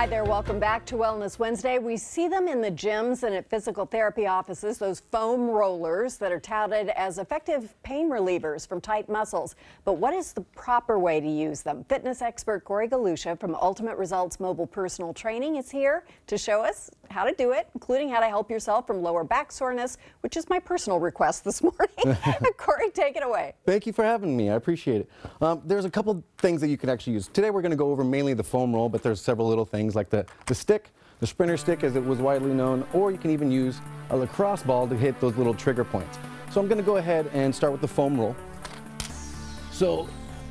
Hi there, welcome back to Wellness Wednesday. We see them in the gyms and at physical therapy offices, those foam rollers that are touted as effective pain relievers from tight muscles. But what is the proper way to use them? Fitness expert Cory Galusha from Ultimate Results Mobile Personal Training is here to show us how to do it, including how to help yourself from lower back soreness, which is my personal request this morning. Cory, take it away. Thank you for having me. I appreciate it. There's a couple things that you can actually use. Today we're going to go over mainly the foam roll, but there's several little things like the stick, the sprinter stick as it was widely known, or you can even use a lacrosse ball to hit those little trigger points. So I'm going to go ahead and start with the foam roll. So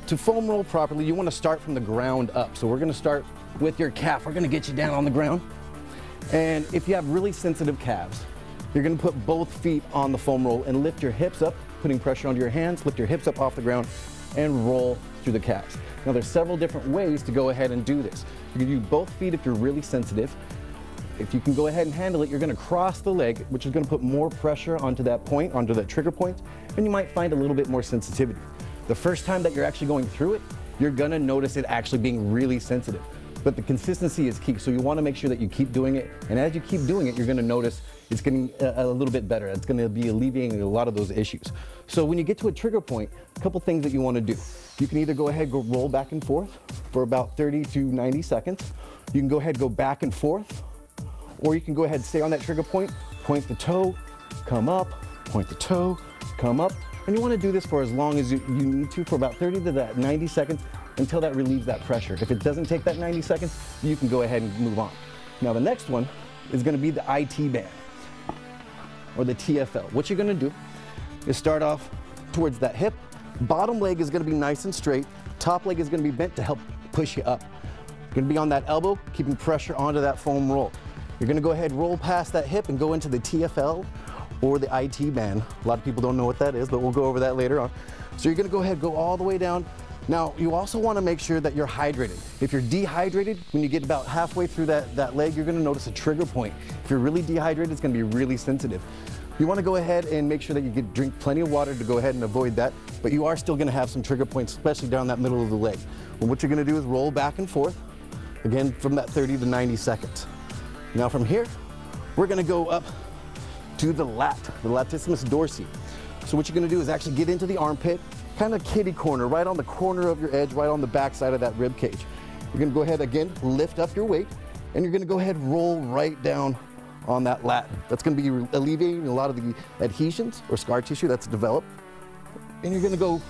to foam roll properly, you want to start from the ground up. So we're going to start with your calf. We're going to get you down on the ground. And if you have really sensitive calves, you're going to put both feet on the foam roll and lift your hips up, putting pressure onto your hands, lift your hips up off the ground and roll through the calves. Now there's several different ways to go ahead and do this. You can use both feet if you're really sensitive. If you can go ahead and handle it, you're going to cross the leg, which is going to put more pressure onto that point, onto that trigger point, and you might find a little bit more sensitivity. The first time that you're actually going through it, you're going to notice it actually being really sensitive. But the consistency is key, so you want to make sure that you keep doing it, and as you keep doing it, you're going to notice it's getting a little bit better. It's going to be alleviating a lot of those issues. So when you get to a trigger point, a couple things that you want to do. You can either go ahead and go roll back and forth for about 30 to 90 seconds. You can go ahead and go back and forth, or you can go ahead and stay on that trigger point, point the toe, come up, point the toe, come up, and you want to do this for as long as you need to, for about 30 to that 90 seconds, until that relieves that pressure. If it doesn't take that 90 seconds, you can go ahead and move on. Now the next one is going to be the IT band, or the TFL. What you're going to do is start off towards that hip. Bottom leg is going to be nice and straight. Top leg is going to be bent to help push you up. You're going to be on that elbow, keeping pressure onto that foam roll. You're going to go ahead, roll past that hip and go into the TFL or the IT band. A lot of people don't know what that is, but we'll go over that later on. So you're going to go ahead, go all the way down. Now, you also want to make sure that you're hydrated. If you're dehydrated, when you get about halfway through that leg, you're going to notice a trigger point. If you're really dehydrated, it's going to be really sensitive. You want to go ahead and make sure that you drink plenty of water to go ahead and avoid that, but you are still going to have some trigger points, especially down that middle of the leg. And what you're going to do is roll back and forth, again, from that 30 to 90 seconds. Now from here, we're going to go up to the lat, the latissimus dorsi. So what you're going to do is actually get into the armpit, kind of kitty corner, right on the corner of your edge, right on the back side of that rib cage. You're going to go ahead again, lift up your weight, and you're going to go ahead and roll right down on that lat. That's going to be alleviating a lot of the adhesions or scar tissue that's developed. And you're going to go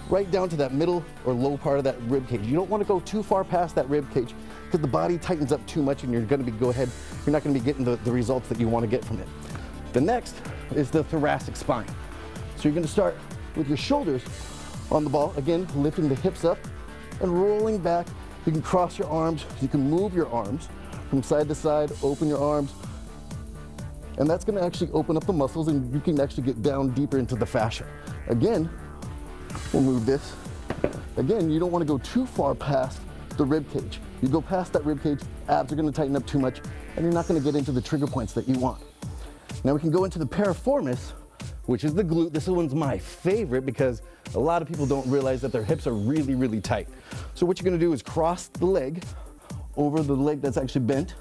right down to that middle or low part of that rib cage. You don't want to go too far past that rib cage because the body tightens up too much and you're going to you're not going to be getting the results that you want to get from it. The next is the thoracic spine. So you're going to start with your shoulders on the ball, again, lifting the hips up and rolling back. You can cross your arms, you can move your arms from side to side, open your arms, and that's going to actually open up the muscles and you can actually get down deeper into the fascia. Again, we'll move this. Again, you don't want to go too far past the rib cage. You go past that rib cage, abs are going to tighten up too much and you're not going to get into the trigger points that you want. Now we can go into the piriformis, which is the glute. This one's my favorite because a lot of people don't realize that their hips are really, really tight. So what you're going to do is cross the leg over the leg that's actually bent.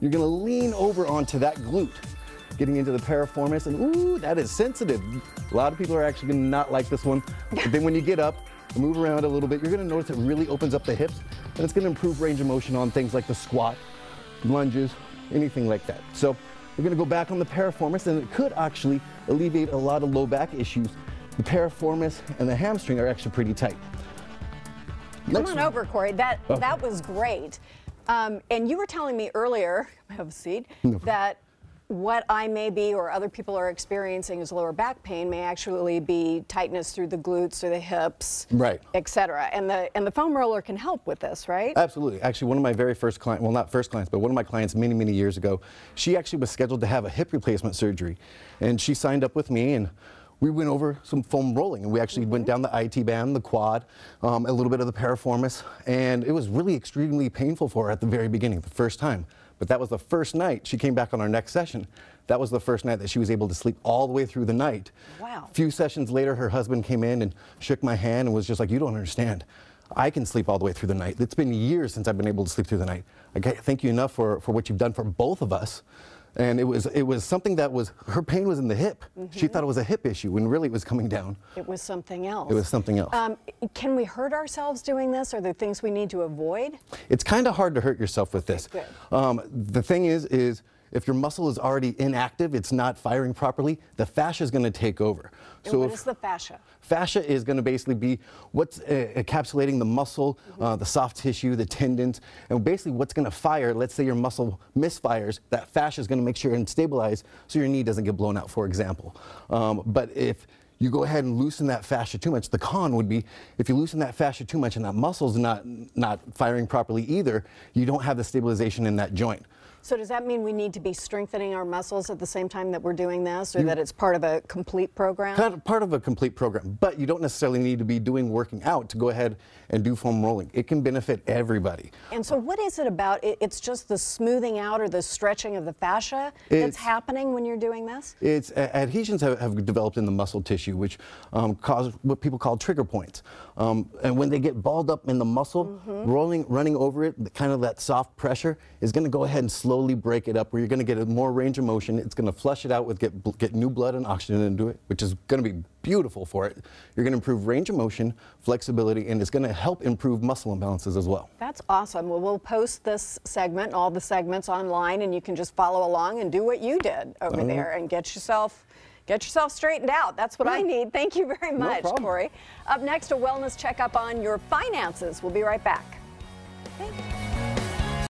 You're going to lean over onto that glute, getting into the piriformis, and ooh, that is sensitive. A lot of people are actually going to not like this one. But then when you get up and move around a little bit, you're going to notice it really opens up the hips, and it's going to improve range of motion on things like the squat, lunges, anything like that. So we're going to go back on the piriformis, and it could actually alleviate a lot of low back issues. The piriformis and the hamstring are actually pretty tight. Come on over, Cory. That was great. And you were telling me earlier, have a seat, that what I may be or other people are experiencing as lower back pain may actually be tightness through the glutes or the hips, right, etc. And the foam roller can help with this, right? Absolutely. Actually, one of my very first clients, well, not first clients, but one of my clients many, many years ago, she actually was scheduled to have a hip replacement surgery. And she signed up with me and we went over some foam rolling and we actually went down the IT band, the quad, a little bit of the piriformis, and it was really extremely painful for her at the very beginning, the first time. But that was the first night. She came back on our next session. That was the first night that she was able to sleep all the way through the night. Wow. A few sessions later, her husband came in and shook my hand and was just like, "You don't understand. I can sleep all the way through the night. It's been years since I've been able to sleep through the night. I can't thank you enough for what you've done for both of us. And it was something that was, her pain was in the hip. She thought it was a hip issue when really it was coming down. It was something else. It was something else. Can we hurt ourselves doing this? Are there things we need to avoid? It's kind of hard to hurt yourself with this. Good. The thing is if your muscle is already inactive, it's not firing properly, the fascia is going to take over. And what is the fascia? Fascia is going to basically be what's encapsulating the muscle, the soft tissue, the tendons, and basically what's going to fire. Let's say your muscle misfires, that fascia is going to make sure and stabilize so your knee doesn't get blown out, for example. But if you go ahead and loosen that fascia too much, the con would be if you loosen that fascia too much and that muscle's not firing properly either, you don't have the stabilization in that joint. So does that mean we need to be strengthening our muscles at the same time that we're doing this, or that it's part of a complete program? Part of a complete program, but you don't necessarily need to be working out to go ahead and do foam rolling. It can benefit everybody. And so what is it about? It's just the smoothing out or the stretching of the fascia that's happening when you're doing this? It's adhesions have developed in the muscle tissue, which cause what people call trigger points. And when they get balled up in the muscle, running over it, kind of that soft pressure is going to go ahead and slowly break it up, where you're going to get a more range of motion. It's going to flush it out with get new blood and oxygen into it, which is going to be beautiful for it. You're going to improve range of motion, flexibility, and it's going to help improve muscle imbalances as well. That's awesome. Well, we'll post this segment, all the segments online, and you can just follow along and do what you did over there and get yourself straightened out. That's what I need. Thank you very much, Cory. Up next, a wellness checkup on your finances. We'll be right back. Thank you.